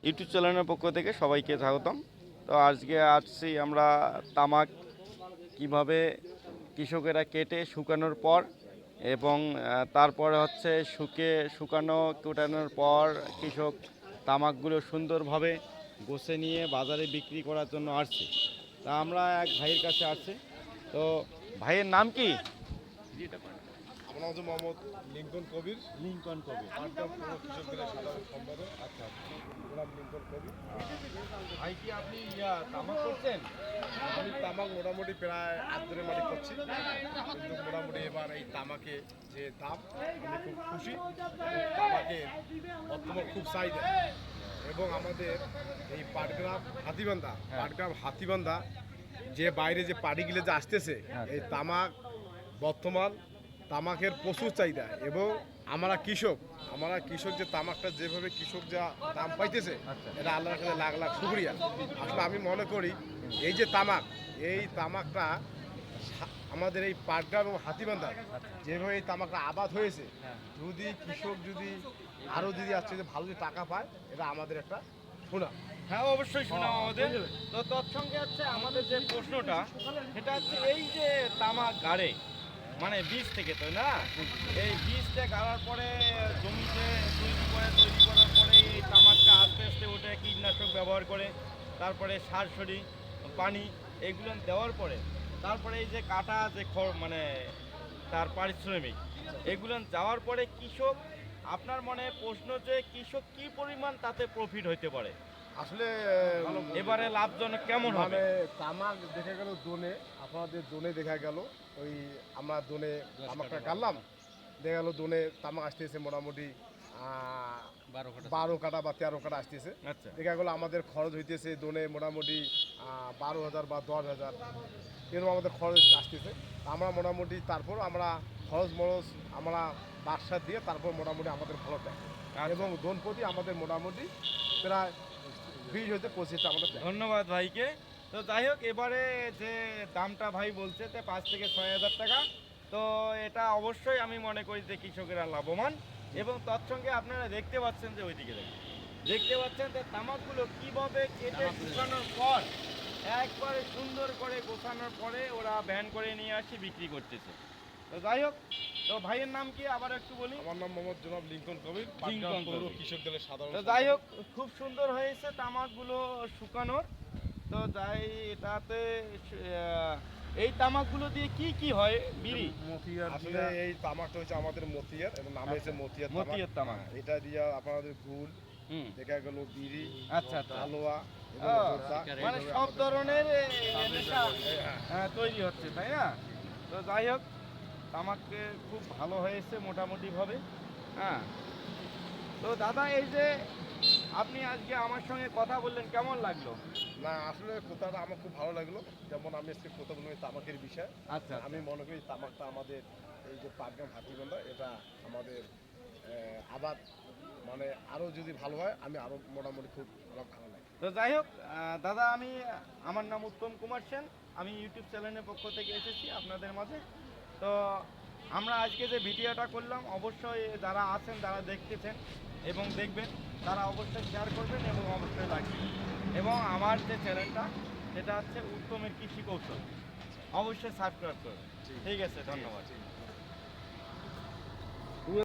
YouTube চ্যানেলের পক্ষ থেকে সবাইকে স্বাগতম। তো আজকে আসছি আমরা তামাক কিভাবে কৃষকেরা কেটে শুকানোর পর এবং তারপরে হচ্ছে শুকানো কুটানোর পর কৃষক তামাকগুলো সুন্দরভাবে গোছে নিয়ে বাজারে বিক্রি করার জন্য আসছে। তা আমরা এক ভাইয়ের কাছে আসছি। তো ভাইয়ের নাম কি? আমার নাম হচ্ছে মোহাম্মদ লিঙ্কন কবির। লিঙ্কন কবির। পাটগ্রাম পৌর কৃষক দলের সাধারণ সম্পাদক। আচ্ছা, গোলাম লিঙ্কন কবির। ভাই কি আপনি তামাক করছেন? আমি তামাক মোটামুটি প্রায় 8 ধরে মাটি করছি, কিন্তু মোটামুটি এবার এই তামাকে যে দাম, আমি খুব খুশি। তামাকের বর্তমান খুব চাহিদা, এবং আমাদের এই পাটগ্রাম হাতিবান্ধা যে বাইরে যে পাটিগুলো যে আসতেছে, এই বর্তমান তামাকের প্রচুর চাহিদা। এবং আমরা কৃষক যে তামাকটা যেভাবে কৃষক যা দাম পাইতেছে, এটা আল্লাহর কাছে লাখ লাখ শুকরিয়া। আসলে আমি মনে করি এই যে এই তামাকটা আমাদের এই পাটগ্রাম এবং হাতিবান্ধা যেভাবে এই তামাকটা আবাদ হয়েছে, যদি কৃষক আরও আসছে যে ভালো যে টাকা পায়, এটা আমাদের একটা সুনাম। হ্যাঁ, অবশ্যই শোনাম আমাদের। তো তৎসঙ্গে হচ্ছে আমাদের যে প্রশ্নটা, সেটা হচ্ছে এই যে তামাক গাড়ে মানে বীজ থেকে, তো না, এই বীজটা গাড়ার পরে জমিতে তৈরি করার পরে এই তামাকটা আস্তে আস্তে ওটা কীটনাশক ব্যবহার করে, তারপরে সারসরি পানি এগুলো দেওয়ার পরে, তারপরে এই যে কাটা যে মানে তার পারিশ্রমিক এগুলো যাওয়ার পরে কৃষক, আপনার মনে প্রশ্ন যে কৃষক কি পরিমাণ তাতে প্রফিট হইতে পারে, আসলে এবারে লাভজনক কেমন হবে? মানে তামাক দেখা গেল দোনে, আপনাদের দোনে দেখা গেল, ওই আমরা দোনে তামাকটা কাটলাম, দেখা গেল দোনে তামাক আসতেছে মোটামুটি 12 কাটা বা 13 কাটা আসতেছে। আচ্ছা, দেখা গেলো আমাদের খরচ হইতেছে দোনে মোটামুটি 12,000 বা 10,000 এরকম আমাদের খরচ আসতেছে। আমরা মোটামুটি তারপর আমরা খরচ আমরা বাসা দিয়ে তারপর মোটামুটি আমাদের ভালো দেয়, এবং দোন প্রতি আমাদের মোটামুটি প্রায় 20 হইতে 25টা আমাদের দেয়। ধন্যবাদ ভাইকে। তো যাই হোক, এবারে যে দামটা ভাই বলছে যে 5 থেকে 6,000 টাকা, তো এটা অবশ্যই আমি মনে করি যে কৃষকেরা লাভবান। এবং তৎসঙ্গে আপনারা দেখতে পাচ্ছেন যে ওইদিকে দেখতে পাচ্ছেন যে তামাকগুলো কীভাবে কেটে শুকানোর পর একবারে সুন্দর করে গোছানোর পরে ওরা ভ্যান করে নিয়ে আসি বিক্রি করতেছে। তো যাই হোক, তো ভাইয়ের নাম কি আবার একটু বলি? আমার নাম মোহাম্মদ জনাব লিঙ্কন কবির, লিঙ্কন পৌর কবির। কৃষক দলের সাধারণ। তো যাই হোক, খুব সুন্দর হয়েছে তামাকগুলো শুকানোর। তো যাই এটাতে এই তামাকগুলো দিয়ে কি কি হয়? বিড়ি, আসলে এই তামাকটা হচ্ছে আমাদের মতিয়ার, এর নাম হচ্ছে মতিয়ার তামাক। এটা দিয়ে আপনাদের গুল দেখা গেল, বিড়ি, আচ্ছা আচ্ছা, হালুয়া, মানে সব ধরনের নেশা তৈরি হচ্ছে, তাই না? তো যাই হোক, তামাককে খুব ভালো হয়েছে মোটামুটিভাবে। হ্যাঁ, তো দাদা, এই যে আপনি আজকে আমার সঙ্গে কথা বললেন, কেমন লাগলো? না, আসলে কথাটা আমার খুব ভালো লাগলো। যেমন আমি আজকে কথা বললাম তামাকের বিষয়। আচ্ছা, আমি মনে করি তামাকটা আমাদের এই যে পাটগ্রাম হাতিবান্ধা, এটা আমাদের আবাদ মানে আরও যদি ভালো হয়, আমি আরও মোটামুটি খুব আমার ভালো লাগে। তো যাই হোক, দাদা, আমার নাম উত্তম কুমার সেন, আমি ইউটিউব চ্যানেলের পক্ষ থেকে এসেছি আপনাদের মাঝে। তো আমরা আজকে যে ভিডিওটা করলাম, অবশ্যই যারা আছেন, যারা দেখতেছেন এবং দেখবেন, তারা অবশ্যই শেয়ার করবেন এবং অবশ্যই লাইক করবেন। এবং আমার যে চ্যানেলটা, সেটা হচ্ছে উত্তমের কৃষি কৌশল, অবশ্যই সাবস্ক্রাইব করবেন। ঠিক আছে, ধন্যবাদ।